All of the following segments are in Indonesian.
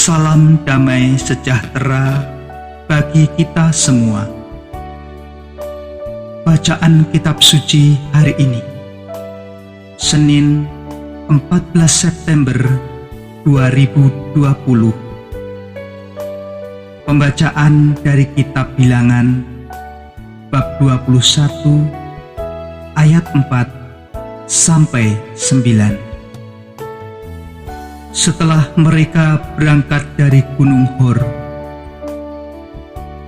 Salam damai sejahtera bagi kita semua. Bacaan Kitab Suci hari ini, Senin 14 September 2020. Pembacaan dari Kitab Bilangan bab 21 ayat 4 sampai 9. Setelah mereka berangkat dari Gunung Hor,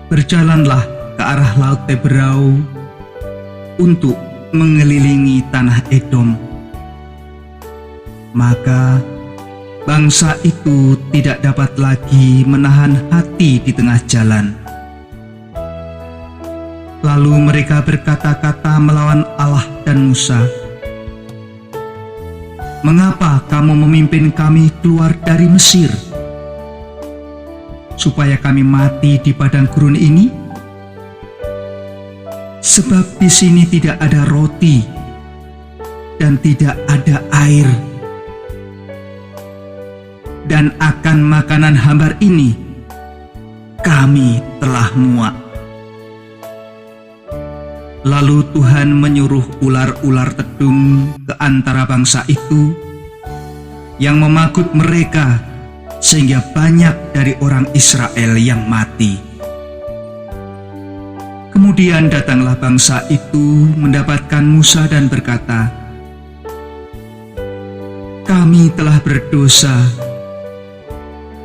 berjalanlah ke arah Laut Teberau untuk mengelilingi tanah Edom. Maka bangsa itu tidak dapat lagi menahan hati di tengah jalan. Lalu mereka berkata-kata melawan Allah dan Musa, "Mengapa kamu memimpin kami keluar dari Mesir? Supaya kami mati di padang gurun ini? Sebab di sini tidak ada roti dan tidak ada air. Dan akan makanan hambar ini kami telah muak." Lalu Tuhan menyuruh ular-ular tedung ke antara bangsa itu yang memagut mereka, sehingga banyak dari orang Israel yang mati. Kemudian datanglah bangsa itu mendapatkan Musa dan berkata, "Kami telah berdosa,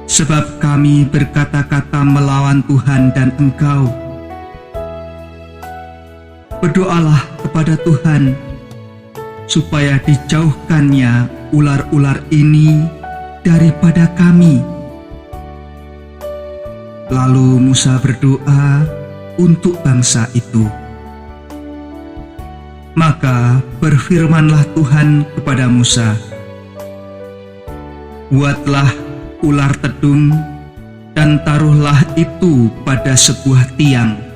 sebab kami berkata-kata melawan Tuhan dan Engkau. Berdoalah kepada Tuhan, supaya dijauhkannya ular-ular ini daripada kami." Lalu Musa berdoa untuk bangsa itu. Maka berfirmanlah Tuhan kepada Musa, "Buatlah ular tedung dan taruhlah itu pada sebuah tiang.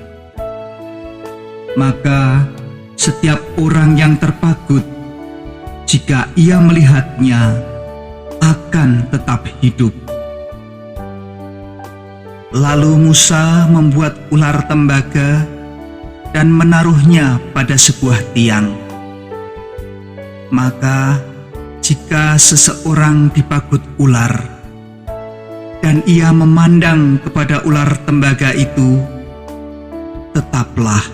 Maka setiap orang yang terpagut, jika ia melihatnya, akan tetap hidup." Lalu Musa membuat ular tembaga dan menaruhnya pada sebuah tiang. Maka jika seseorang dipagut ular dan ia memandang kepada ular tembaga itu, tetaplah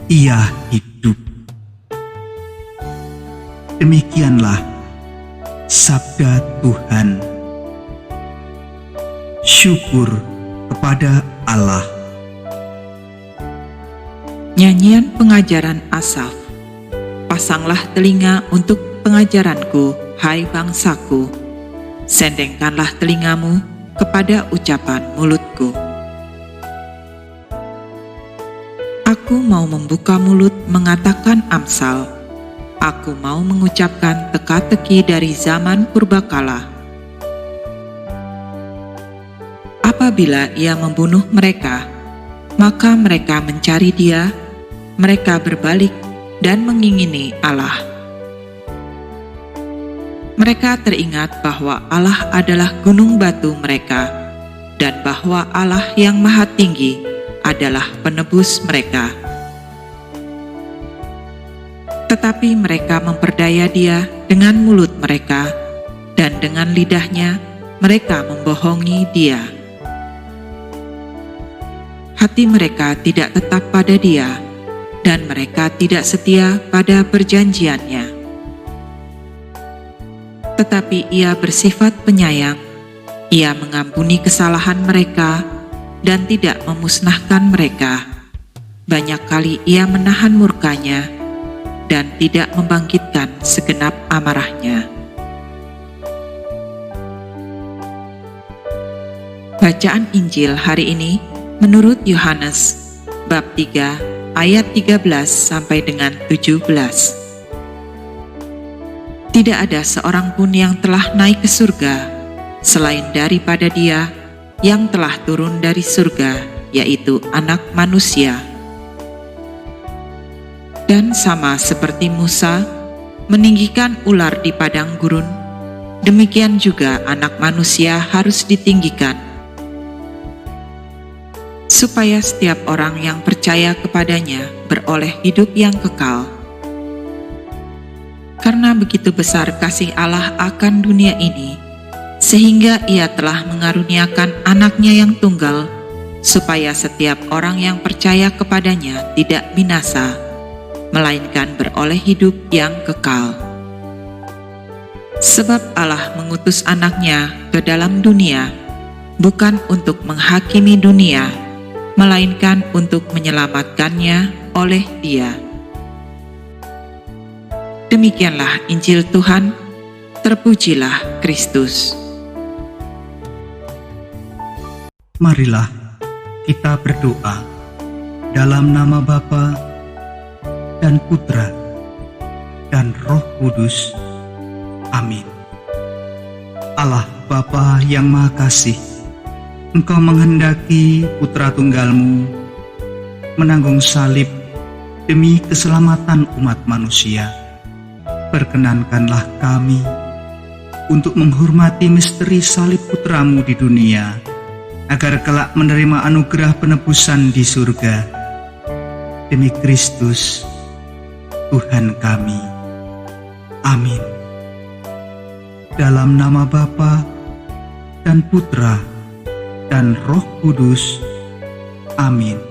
ia hidup. Demikianlah sabda Tuhan. Syukur kepada Allah. Nyanyian pengajaran Asaf. Pasanglah telinga untuk pengajaranku, hai bangsaku. Sendengkanlah telingamu kepada ucapan mulutku. Aku mau membuka mulut mengatakan amsal. Aku mau mengucapkan teka-teki dari zaman purbakala. Apabila ia membunuh mereka, maka mereka mencari dia, mereka berbalik dan mengingini Allah. Mereka teringat bahwa Allah adalah gunung batu mereka, dan bahwa Allah yang Maha Tinggi adalah penebus mereka. Tetapi mereka memperdaya dia dengan mulut mereka, dan dengan lidahnya mereka membohongi dia. Hati mereka tidak tetap pada dia, dan mereka tidak setia pada perjanjiannya. Tetapi ia bersifat penyayang, ia mengampuni kesalahan mereka, dan tidak memusnahkan mereka. Banyak kali ia menahan murkanya, dan tidak membangkitkan segenap amarahnya. Bacaan Injil hari ini menurut Yohanes, bab 3, ayat 13 sampai dengan 17. Tidak ada seorang pun yang telah naik ke surga, selain daripada Dia yang telah turun dari surga, yaitu Anak Manusia. Dan sama seperti Musa meninggikan ular di padang gurun, demikian juga Anak Manusia harus ditinggikan, supaya setiap orang yang percaya kepadanya beroleh hidup yang kekal. Karena begitu besar kasih Allah akan dunia ini, sehingga Ia telah mengaruniakan Anaknya yang tunggal, supaya setiap orang yang percaya kepadanya tidak binasa, melainkan beroleh hidup yang kekal. Sebab Allah mengutus Anaknya ke dalam dunia, bukan untuk menghakimi dunia, melainkan untuk menyelamatkannya oleh Dia. Demikianlah Injil Tuhan, terpujilah Kristus. Marilah kita berdoa dalam nama Bapa dan Putra dan Roh Kudus. Amin. Allah Bapa yang Maha Kasih, Engkau menghendaki Putra Tunggal-Mu menanggung salib demi keselamatan umat manusia. Perkenankanlah kami untuk menghormati misteri salib Putra-Mu di dunia, agar kelak menerima anugerah penebusan di surga. Demi Kristus, Tuhan kami. Amin. Dalam nama Bapa dan Putra dan Roh Kudus. Amin.